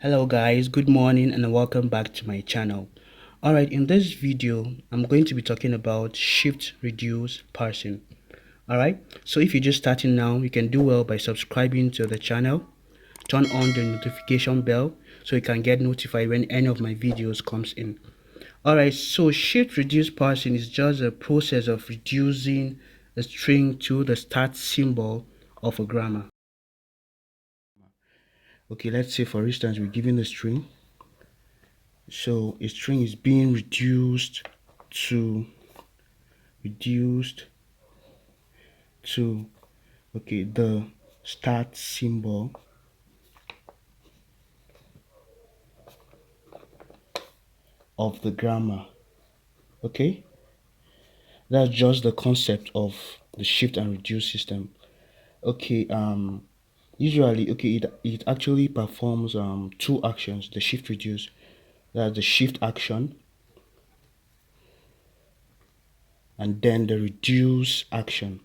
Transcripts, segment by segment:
Hello guys, good morning and welcome back to my channel. Alright, in this video I'm going to be talking about shift reduce parsing. Alright, so if you're just starting now, you can do well by subscribing to the channel, turn on the notification bell so you can get notified when any of my videos comes in. Alright, so shift reduce parsing is just a process of reducing a string to the start symbol of a grammar. Okay, let's say for instance we're given a string. So a string is being to reduced to okay the start symbol of the grammar. Okay, that's just the concept of the shift and reduce system. Okay, usually it actually performs two actions. The shift reduce, that's the shift action, and then the reduce action.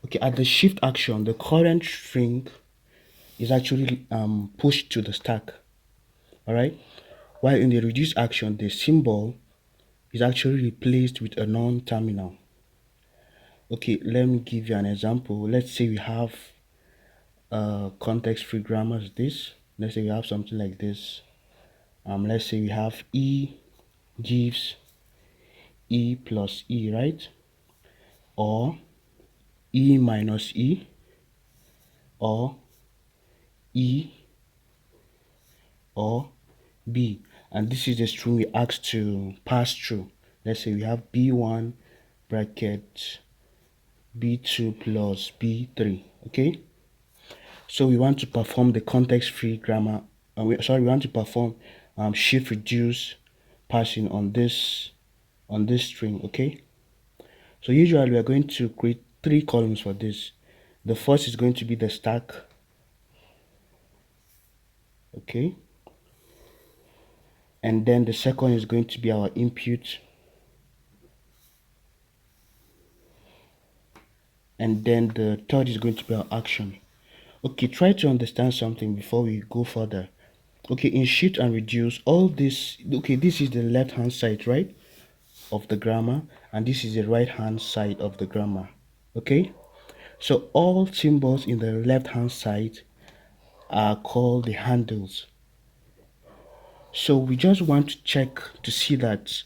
Okay, at the shift action, the current string is actually pushed to the stack. All right, while in the reduce action, the symbol is actually replaced with a non-terminal. Okay, let me give you an example. Let's say we have context-free grammar as this. Let's say we have something like this. Let's say we have E gives E plus E, right? Or E minus E, or E or B. And this is the string we asked to pass through. Let's say we have B1 bracket B2 plus B3. Okay, so we want to perform the context-free grammar. We want to perform shift reduce parsing on this string. Okay, so usually we are going to create three columns for this. The first is going to be the stack. Okay, and then the second is going to be our input, and then the third is going to be our action. Okay, try to understand something before we go further. Okay, in shift and reduce, all this, okay, this is the left hand side, right, of the grammar, and this is the right hand side of the grammar. Okay, so all symbols in the left hand side are called the handles. So we just want to check to see that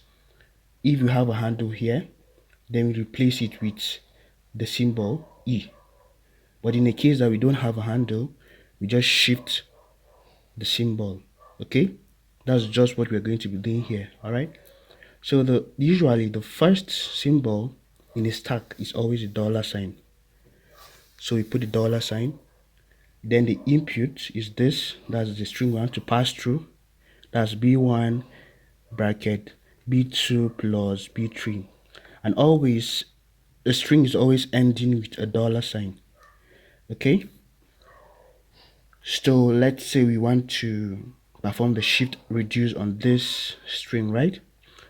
if you have a handle here, then we replace it with the symbol E. But in the case that we don't have a handle, we just shift the symbol. Okay, that's just what we're going to be doing here. All right, so usually the first symbol in a stack is always a dollar sign. So we put the dollar sign, then the input is this, that's the string we want to pass through. That's B1 bracket B2 plus B3, and always the string is always ending with a dollar sign. Okay, so let's say we want to perform the shift reduce on this string, right?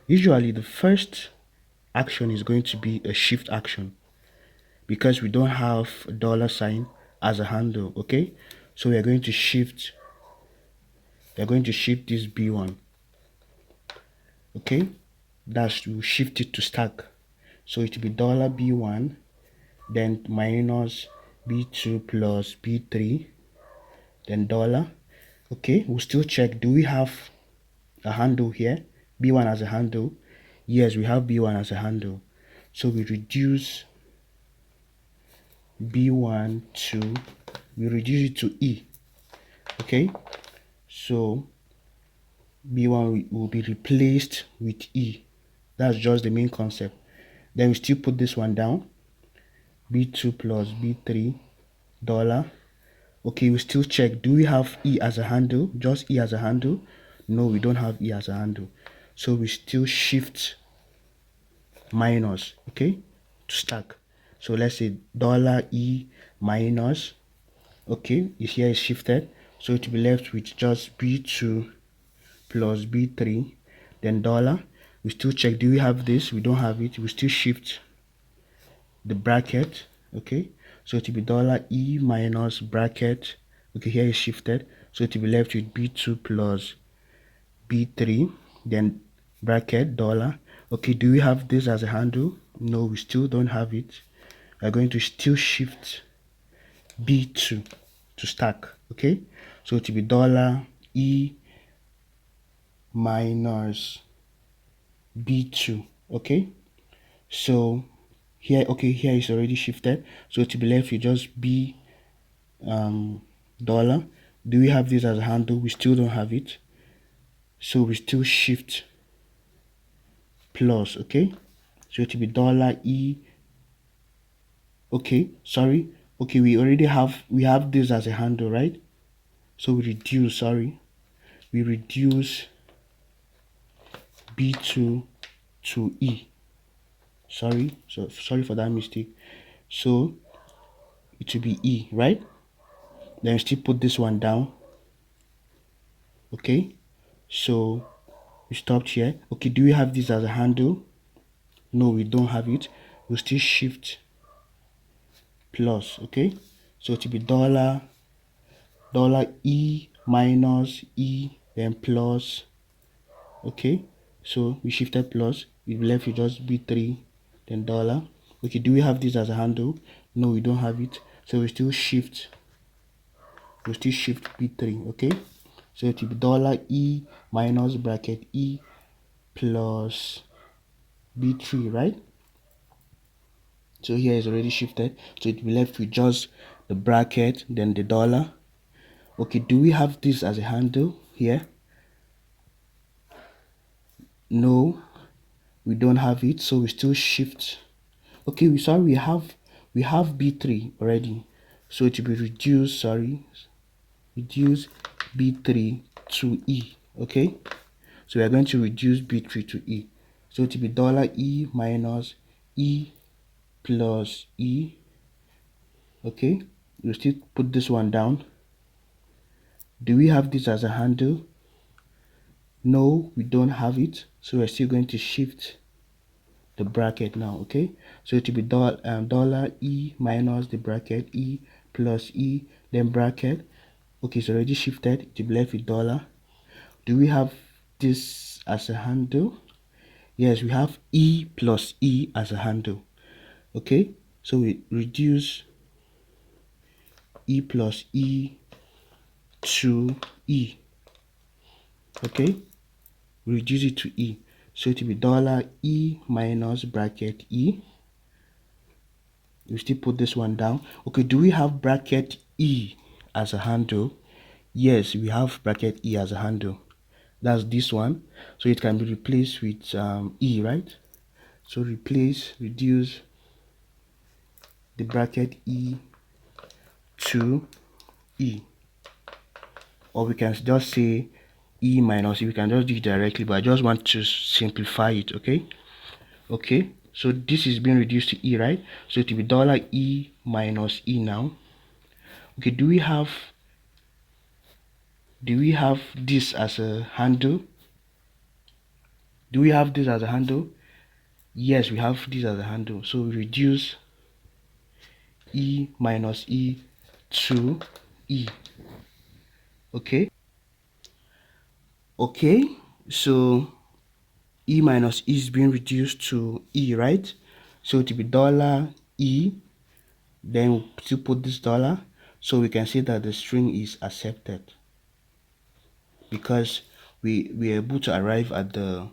Usually the first action is going to be a shift action because we don't have a dollar sign as a handle. Okay, so we are going to shift this B1. Okay, that's, we'll shift it to stack, so it will be dollar B1 then minus B2 plus B3 then dollar. Okay, we'll still check, do we have a handle here, B1 as a handle? Yes, we have B1 as a handle, so we reduce B1 to, we reduce it to E. Okay, so B1 will be replaced with E. That's just the main concept. Then we still put this one down, B2 plus B3 dollar. Okay, we still check, do we have E as a handle? Just E as a handle? No, we don't have E as a handle, so we still shift minus, okay, to stack. So let's say dollar E minus, okay, is here is shifted, so it will be left with just B2 plus B3 then dollar. We still check, do we have this? We don't have it. We still shift the bracket. Okay, so it will be dollar E minus bracket Okay, here is shifted, so it will be left with b2 plus b3, then bracket dollar. Okay, do we have this as a handle? No, we still don't have it. We're going to still shift b2 to stack. Okay, so it will be dollar e minus b2. Okay, so here, okay, here is already shifted, so it will be left with just b dollar. Do we have this as a handle? We still don't have it, so we still shift plus. Okay, so it will be dollar e. Okay, sorry. Okay, we have this as a handle, right? So we reduce, sorry, we reduce b2 to e. Sorry, so sorry for that mistake. So it will be e, right? Then still put this one down. Okay, so we stopped here. Okay, do we have this as a handle? No, we don't have it. We'll still shift plus. Okay, so it will be dollar e minus e, then plus. Okay, so we shifted plus, we left with just b3, then dollar. Okay, do we have this as a handle? No, we don't have it, so we still shift b3. Okay, so it will be dollar e minus bracket e plus b3, right? So here is already shifted, so it will be left with just the bracket, then the dollar. Okay, do we have this as a handle here? No, we don't have it, so we still shift. Okay, we have b3 already, so it will be reduced, sorry, reduce b3 to e. Okay, so we are going to reduce b3 to e, so it will be dollar e minus e plus e. Okay, we'll still put this one down. Do we have this as a handle? No, we don't have it, so we're still going to shift the bracket now. Okay, so it will be dollar e minus the bracket e plus e, then bracket. Okay, it's already shifted, it will be left with dollar. Do we have this as a handle? Yes, we have e plus e as a handle. Okay, so we reduce e plus e to e. Okay, we reduce it to e, so it will be dollar e minus bracket e. We still put this one down. Okay, do we have bracket e as a handle? Yes, we have bracket e as a handle. That's this one, so it can be replaced with e, right? So reduce the bracket e to e, or we can just say e minus e. We can just do it directly, but I just want to simplify it. Okay, so this is being reduced to e, right? So it will be dollar e minus e now. Okay, do we have this as a handle? Do we have this as a handle? Yes, we have this as a handle, so we reduce e minus e to e. Okay, so e minus e is being reduced to e, right? So it will be dollar e, then we'll still put this dollar, so we can see that the string is accepted because we are able to arrive at the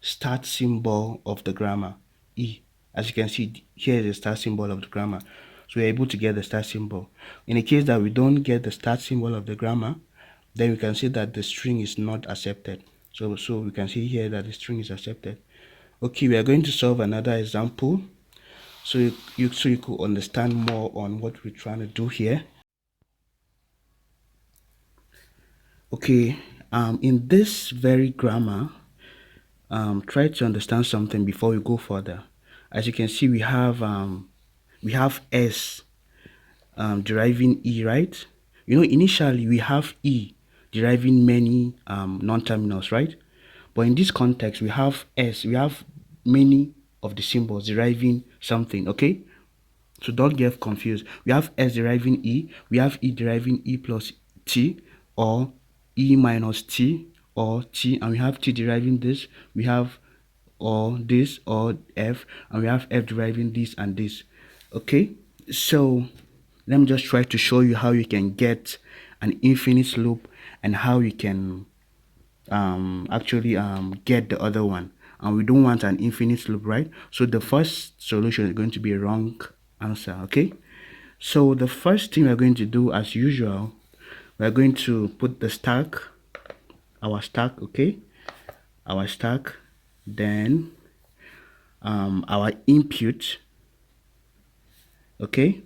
start symbol of the grammar, e. As you can see, here is the start symbol of the grammar, so we're able to get the start symbol. In the case that we don't get the start symbol of the grammar, then we can see that the string is not accepted. So we can see here that the string is accepted. Okay, we are going to solve another example, so you could understand more on what we're trying to do here. Okay, in this very grammar, try to understand something before we go further. As you can see, we have s deriving e, right? You know, initially we have e deriving many non-terminals, right? But in this context, we have s, we have many of the symbols deriving something. Okay, So don't get confused. We have S deriving E, we have E deriving E plus T, or E minus T, or T, and we have T deriving this, we have or this or F, and we have F deriving this and this. Okay, so let me just try to show you how you can get an infinite loop and how you can actually get the other one. And we don't want an infinite loop, right? So the first solution is going to be a wrong answer. Okay, so the first thing we're going to do, as usual, we're going to put the stack, our stack, okay, our stack, then our input, okay,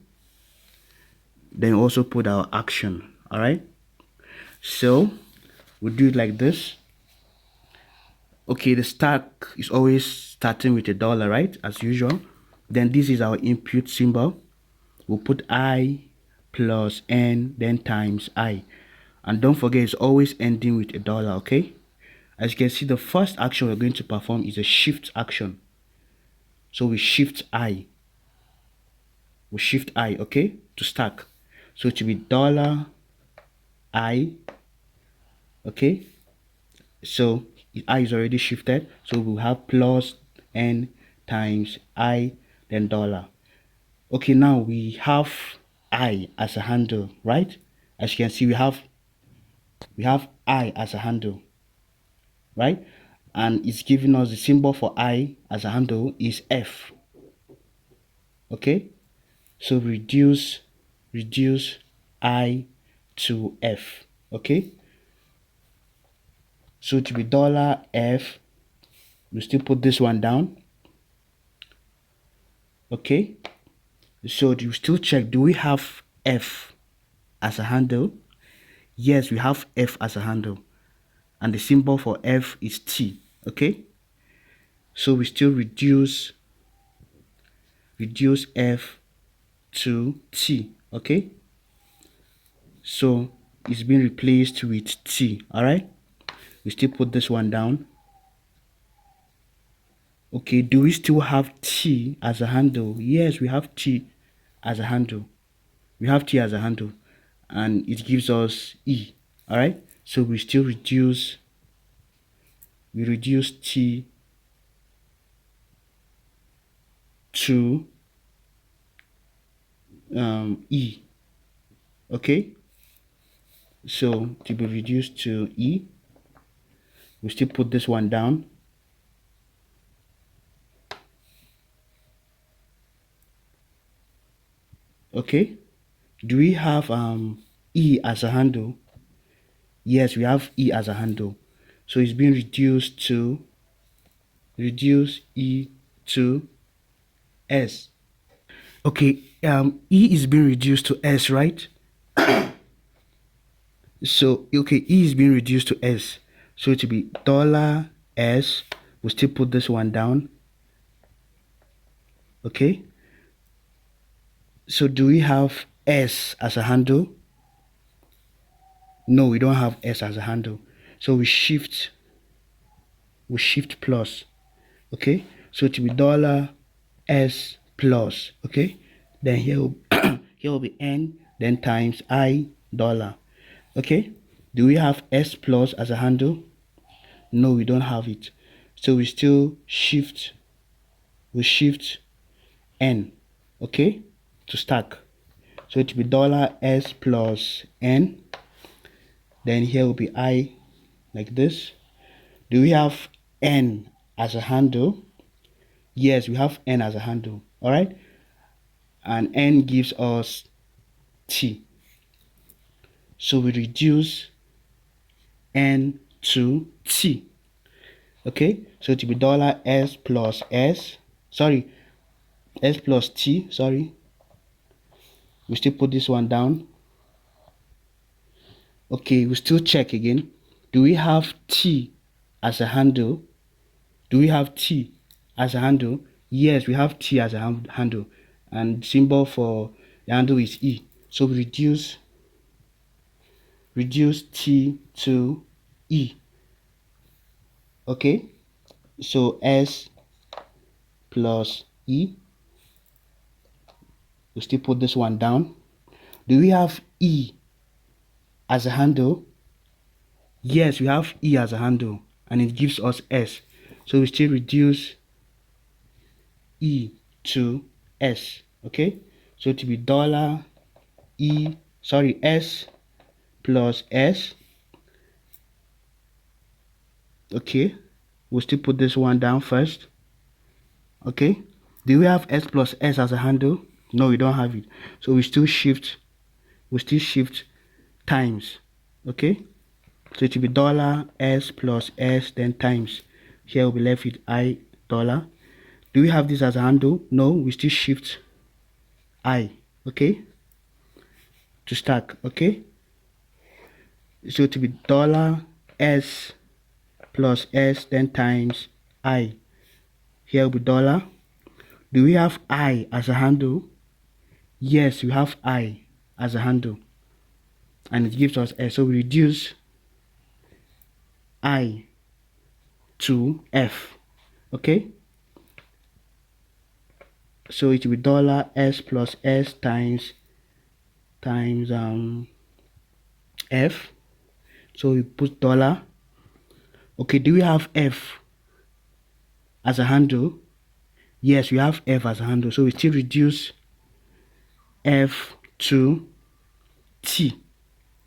then also put our action. All right, so we'll do it like this. Okay, the stack is always starting with a dollar, right, as usual. Then this is our input symbol. We'll put I plus N, then times I, and don't forget it's always ending with a dollar. Okay, as you can see, the first action we're going to perform is a shift action. So we shift I, okay, to stack. So it will be dollar I, okay. So I is already shifted, so we'll have plus N times I, then dollar. Okay, now we have I as a handle, right? As you can see, we have I as a handle, right? And it's giving us the symbol for I as a handle is F. Okay, so reduce I to F. Okay, so to be dollar F, we still put this one down. Okay, so you still check, do we have F as a handle? Yes, we have F as a handle, and the symbol for F is T. Okay, so we still reduce F to T. Okay, so it's been replaced with T. All right, we still put this one down. Okay, do we still have T as a handle? Yes, we have T as a handle. We have T as a handle, and it gives us E. All right, so we still reduce T to E. Okay, so to be reduced to E, we still put this one down. Okay, do we have E as a handle? Yes, we have E as a handle, so it's being reduced to E to S. Okay, E is being reduced to S, right? So okay, E is being reduced to S, so it will be dollar S. We'll still put this one down. Okay, so do we have S as a handle? No, we don't have S as a handle, so we shift plus. Okay, so it will be dollar S plus. Okay, then here will, here will be N, then times I dollar. Okay, do we have S plus as a handle? No, we don't have it, so we still shift N, okay, to stack. So it will be dollar S plus N, then here will be I, like this. Do we have N as a handle? Yes, we have N as a handle. All right, and N gives us T, so we reduce N to T. Okay, so it will be dollar S plus S, sorry, S plus T, sorry. We still put this one down. Okay, we still check again. Do we have T as a handle? Do we have T as a handle? Yes, we have T as a handle, and symbol for the handle is E. So we reduce T to E. Okay, so S plus E. we still put this one down. Do we have E as a handle? Yes, we have E as a handle, and it gives us S. So we still reduce E to S. Okay, so to be dollar S plus S. Okay, we'll still put this one down first. Okay, do we have S plus S as a handle? No, we don't have it. So we still shift times. Okay, so it will be dollar S plus S, then times. Here we'll be left with I dollar. Do we have this as a handle? No, we still shift I. Okay, to stack. Okay, so it will be dollar S plus S, then times I. Here will be dollar. Do we have I as a handle? Yes, we have I as a handle, and it gives us S. So we reduce I to F. Okay, so it will be dollar S plus S times F. So we put dollar. Okay, do we have F as a handle? Yes, we have F as a handle. So we still reduce F to T,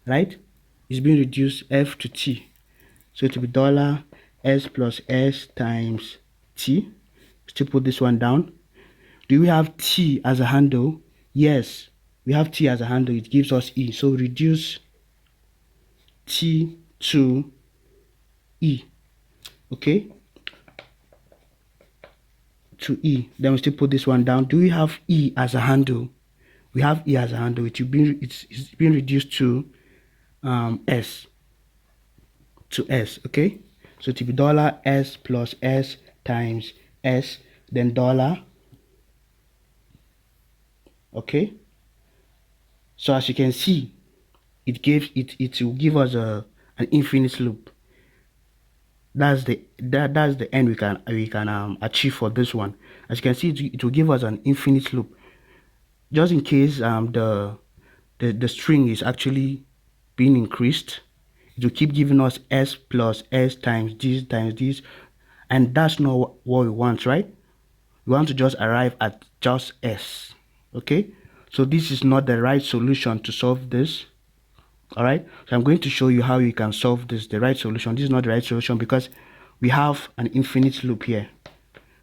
right? It's being reduced F to T. So it will be dollar S plus S times T. Still put this one down. Do we have T as a handle? Yes, we have T as a handle. It gives us E. So reduce T to E. Okay, to E. Then we still put this one down. Do we have E as a handle? We have E as a handle. It's been reduced to S. Okay, so it will be dollar S plus S times S, then dollar. Okay, so as you can see, it will give us an infinite loop. That's the end we can achieve for this one. As you can see, it will give us an infinite loop, just in case the string is actually being increased. It will keep giving us S plus S times this, and that's not what we want, right? We want to just arrive at just S. Okay, so this is not the right solution to solve this. All right, so I'm going to show you how you can solve this. The right solution, this is not the right solution, because we have an infinite loop here.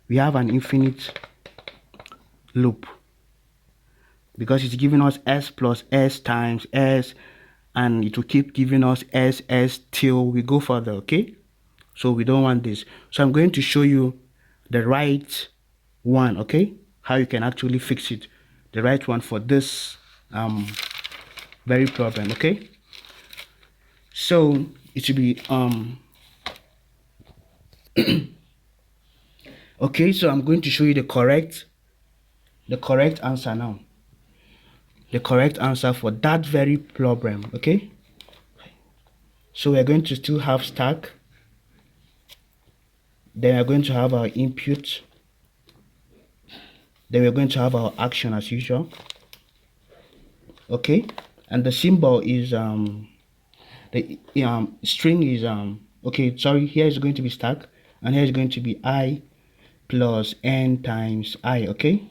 We have an infinite loop because it's giving us S plus S times S, and it will keep giving us S till we go further. Okay, so we don't want this. So I'm going to show you the right one. Okay, how you can actually fix it, the right one for this very problem. Okay, so it should be okay, so I'm going to show you the correct answer now. The correct answer for that very problem. Okay, so we're going to still have stack, then we're going to have our input, then we're going to have our action as usual. Okay, and the symbol is the string is okay, sorry, here is going to be stack, and here is going to be I plus N times I. Okay,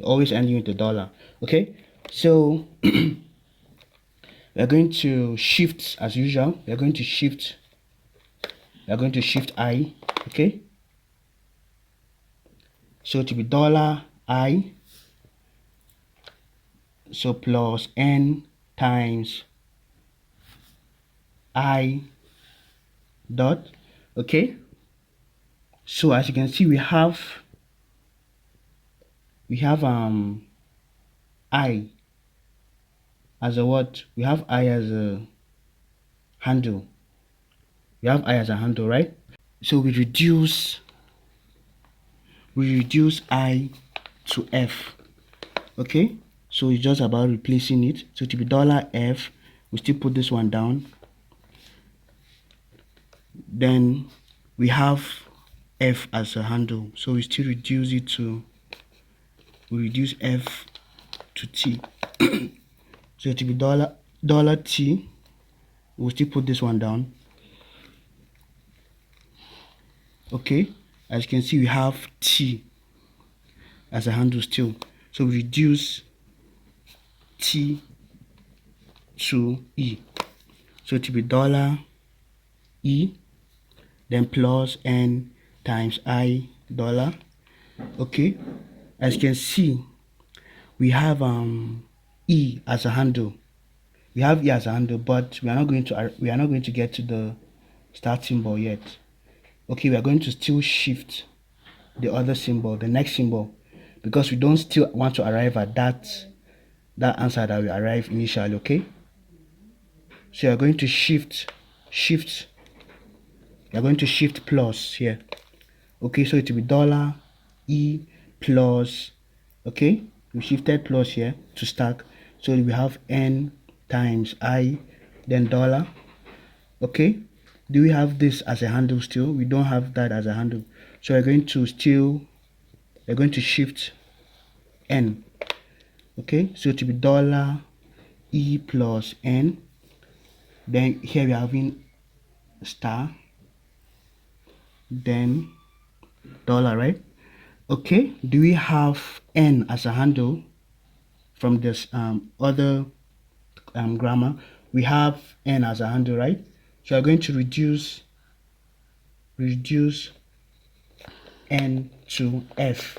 always ending with the dollar. Okay, so we're going to shift as usual. We're going to shift I. Okay, so to be dollar I, so plus N times I dot. Okay, so as you can see, we have I as a what? We have I as a handle. We have I as a handle, right? So we reduce I to F. Okay, so it's just about replacing it. So to be dollar F, we still put this one down. Then we have F as a handle, so we still reduce it to, we reduce F to t. So it will be dollar t. We'll still put this one down. Okay, as you can see, we have t as a handle still. So we reduce t to e. So it will be dollar e, then plus n times I dollar. Okay, as you can see, we have e as a handle. We have e as a handle, but we are not going to get to the start symbol yet. Okay, we are going to still shift the other symbol, the next symbol, because we don't still want to arrive at that answer that we arrived initially. Okay, so you are going to shift you are going to shift plus here. Okay, so it will be dollar e plus, okay, we shifted plus here to stack, so we have n times I, then dollar. Okay, do we have this as a handle still? We don't have that as a handle, so we're going to shift n. Okay, so it will be dollar e plus n, then here we're having star, then dollar, right? Okay, do we have n as a handle from this other grammar? We have n as a handle, right? So we're going to reduce n to f.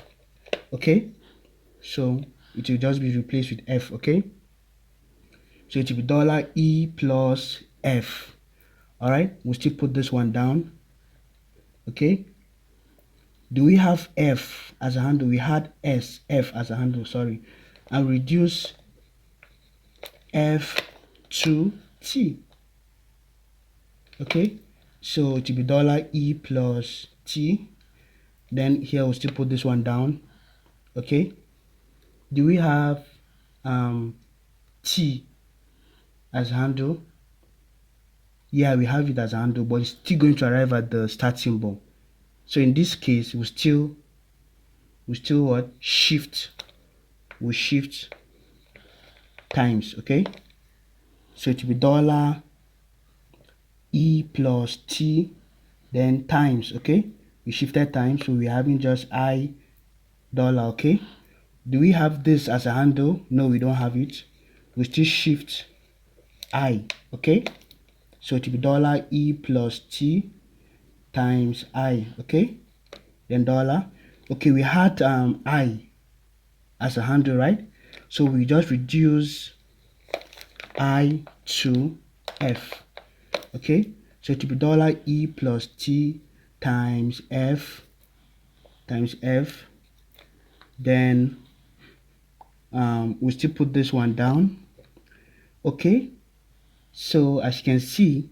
Okay, so it will just be replaced with f. Okay, so it will be dollar e plus f. All right, we'll still put this one down. Okay, do we have f as a handle? We had f as a handle, sorry, and reduce f to t. Okay, so it will be dollar e plus t, then here we'll still put this one down. Okay, do we have t as a handle? Yeah, we have it as a handle, but it's still going to arrive at the start symbol. So in this case, we still what? Shift times. Okay, so it will be dollar e plus t, then times. Okay, we shifted times, so we're having just I dollar. Okay, do we have this as a handle? No, we don't have it. We still shift I. Okay, so it will be dollar e plus t times I. Okay, then dollar. Okay, we had I as a handle, right? So we just reduce I to f. Okay, so it will be dollar e plus t times f, then we still put this one down. Okay, so as you can see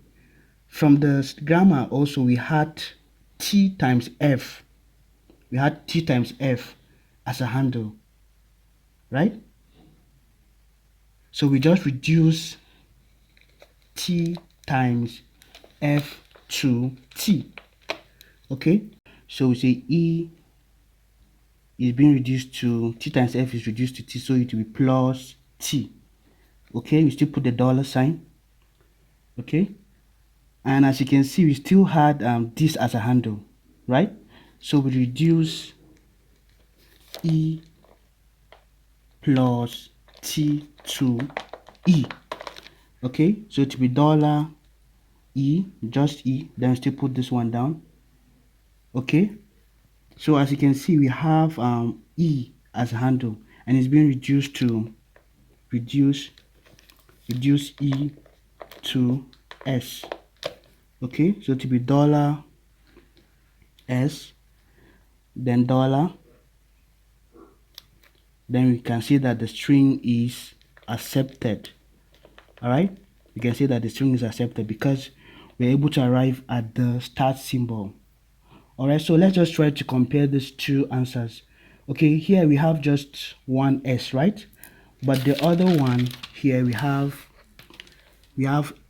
from the grammar also, we had t times f as a handle, right? So we just reduce t times f to t. Okay, so we say e is being reduced to t times f is reduced to t, so it will be plus t. Okay, we still put the dollar sign. Okay, and as you can see, we still had this as a handle, right? So we reduce e plus t to e. Okay, so it will be dollar e, just e, then still put this one down. Okay, so as you can see, we have e as a handle, and it's being reduced to reduce e to s. Okay, so it will be dollar s, then dollar, then we can see that the string is accepted. All right, you can see that the string is accepted because we're able to arrive at the start symbol. All right, so let's just try to compare these two answers. Okay, here we have just one s, right? But the other one here we have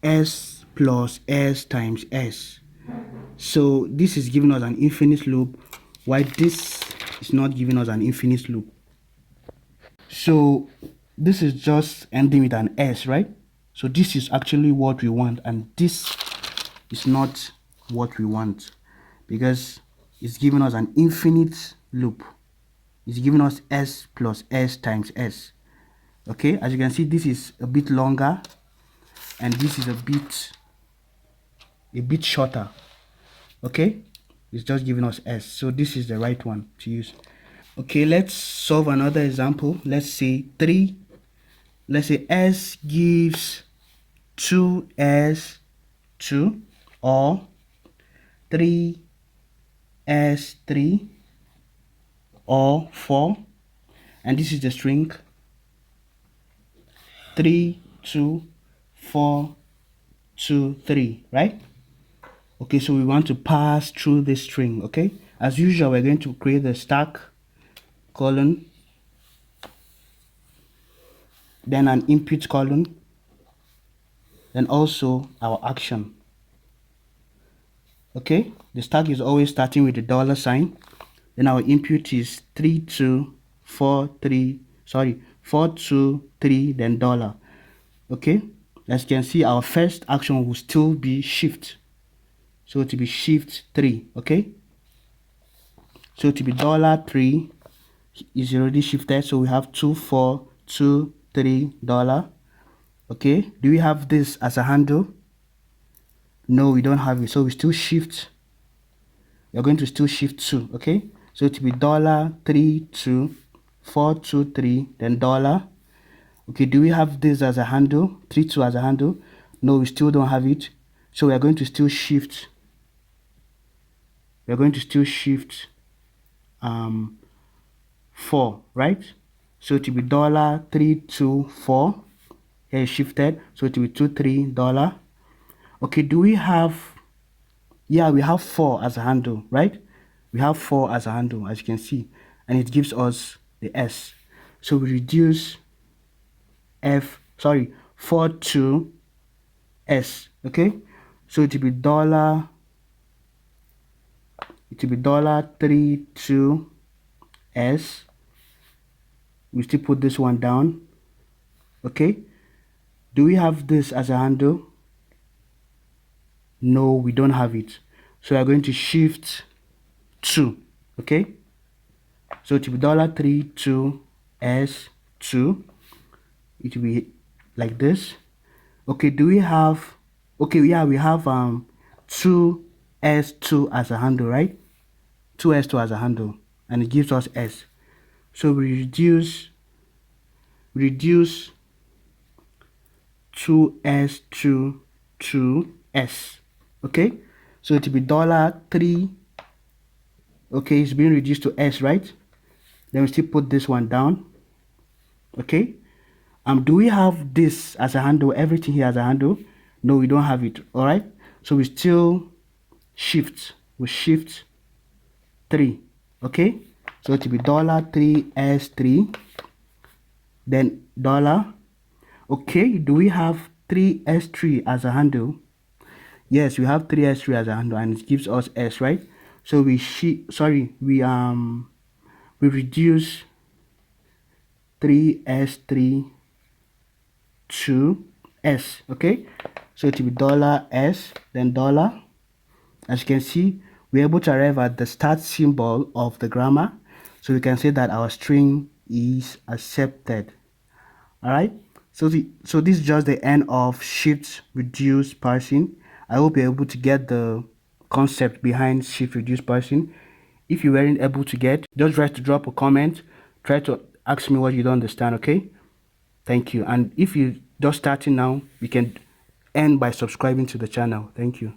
s plus s times s. So this is giving us an infinite loop, while this is not giving us an infinite loop. So this is just ending with an S, right? So this is actually what we want, and this is not what we want, because it's giving us an infinite loop. It's giving us S plus S times S. Okay, as you can see, this is a bit longer and this is a bit shorter. Okay, it's just giving us S, so this is the right one to use. Okay, let's solve another example. Let's say S gives 2S2 or 3S3 or 4, and this is the string 3 2 4 2 3, right? Okay, so we want to pass through this string. Okay, as usual, we're going to create the stack colon, then an input column, then also our action. Okay, the stack is always starting with the dollar sign, then our input is 423, then dollar. Okay, as you can see, our first action will still be shift, so to be shift 3. Okay, so to be $3 is already shifted, so we have 2423 dollar. Okay, do we have this as a handle? No, we don't have it, so we still shift. We're going to still shift 2. Okay, so it will be $32423, then dollar. Okay, do we have this as a handle? 32 as a handle? No, we still don't have it, so we are going to still shift. We're going to still shift 4, right? So it will be $324. Here is shifted, so it will be $23. Okay, do we have, yeah, we have 4 as a handle, right? We have 4 as a handle, as you can see, and it gives us the S. So we reduce 4 to S. Okay, so it will be $32S. We still put this one down. Okay, do we have this as a handle? No, we don't have it, so we are going to shift 2. Okay, so it will be $32S2. It will be like this. Okay, do we have, okay, yeah, we have 2S2 as a handle, right? 2S2 as a handle, and it gives us S. So we reduce 2S2 to S. Okay, so it will be $3. Okay, it's being reduced to S, right? Then we still put this one down. Okay, do we have this as a handle? Everything here as a handle? No, we don't have it. All right, so we still shift. We shift 3. Okay, so it will be $3S3, then dollar. Okay, do we have 3S3 as a handle? Yes, we have 3S3 as a handle, and it gives us S, right? So we reduce 3S3 to S. Okay, so it will be $S, then dollar. As you can see, we're able to arrive at the start symbol of the grammar, so we can say that our string is accepted. All right, so this is just the end of shift reduce parsing. I hope you're able to get the concept behind shift reduce parsing. If you weren't able to get, just try to drop a comment, try to ask me what you don't understand. Okay, thank you. And if you're just starting now, you can end by subscribing to the channel. Thank you.